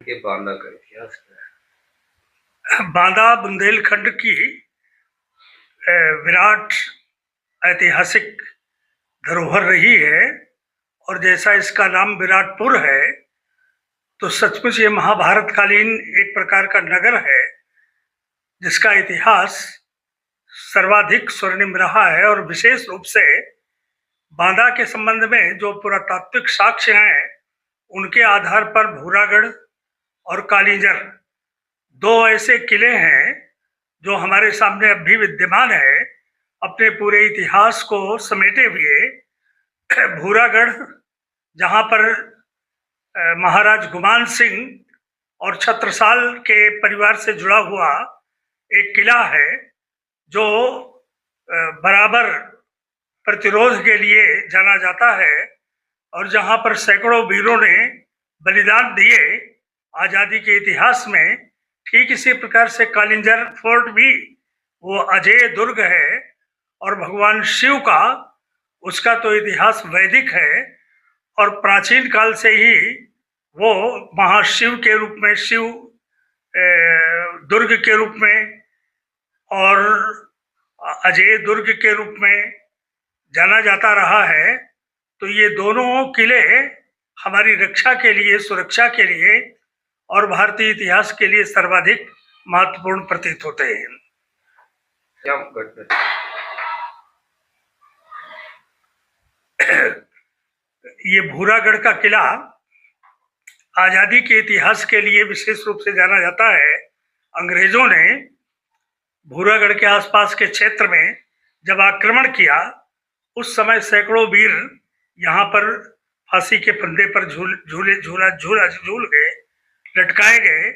ये बांदा का इतिहास बांदा बुंदेलखंड की विराट ऐतिहासिक धरोहर रही है। और जैसा इसका नाम विराटपुर है, तो सचमुच ये महाभारतकालीन एक प्रकार का नगर है जिसका इतिहास सर्वाधिक स्वर्णिम रहा है। और विशेष रूप से बांदा के संबंध में जो पुरातात्विक साक्ष्य हैं, उनके आधार पर भूरागढ़ और कालिंजर दो ऐसे किले हैं जो हमारे सामने अब भी विद्यमान है। अपने पूरे इतिहास को समेटे हुए भूरागढ़, जहां पर महाराज गुमान सिंह और छत्रसाल के परिवार से जुड़ा हुआ एक किला है, जो बराबर प्रतिरोध के लिए जाना जाता है और जहां पर सैकड़ों वीरों ने बलिदान दिए आजादी के इतिहास में। ठीक इसी प्रकार से कालिंजर फोर्ट भी वो अजय दुर्ग है और भगवान शिव का उसका तो इतिहास वैदिक है और प्राचीन काल से ही वो महाशिव के रूप में, शिव दुर्ग के रूप में और अजय दुर्ग के रूप में जाना जाता रहा है। तो ये दोनों किले हमारी रक्षा के लिए, सुरक्षा के लिए और भारतीय इतिहास के लिए सर्वाधिक महत्वपूर्ण प्रतीत होते हैं। क्या ये भूरागढ़ का किला आजादी के इतिहास के लिए विशेष रूप से जाना जाता है। अंग्रेजों ने भूरागढ़ के आसपास के क्षेत्र में जब आक्रमण किया, उस समय सैकड़ों वीर यहाँ पर फांसी के फंदे पर झूल गए, लटकाए गए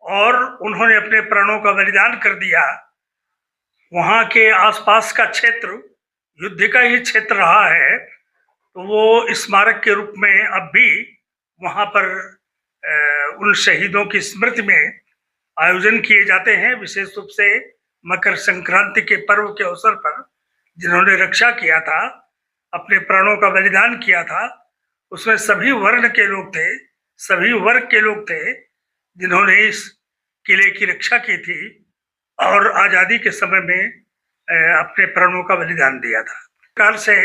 और उन्होंने अपने प्राणों का बलिदान कर दिया। वहां के आसपास का क्षेत्र युद्ध का ही क्षेत्र रहा है, तो वो स्मारक के रूप में अब भी वहां पर उन शहीदों की स्मृति में आयोजन किए जाते हैं। विशेष रूप से मकर संक्रांति के पर्व के अवसर पर जिन्होंने रक्षा किया था, अपने प्राणों का बलिदान किया था, उसमें सभी वर्ण के लोग थे, सभी वर्ग के लोग थे जिन्होंने इस किले की रक्षा की थी और आजादी के समय में अपने प्राणों का बलिदान दिया था। काल से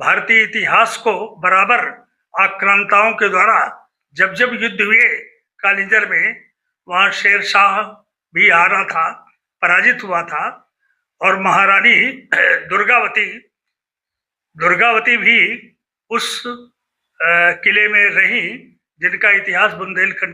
भारतीय इतिहास को बराबर आक्रांताओं के द्वारा जब जब युद्ध हुए कालिंजर में, वहां शेर शाह भी आ रहा था, पराजित हुआ था और महारानी दुर्गावती भी उस किले में रही, जिनका इतिहास बुंदेलखंड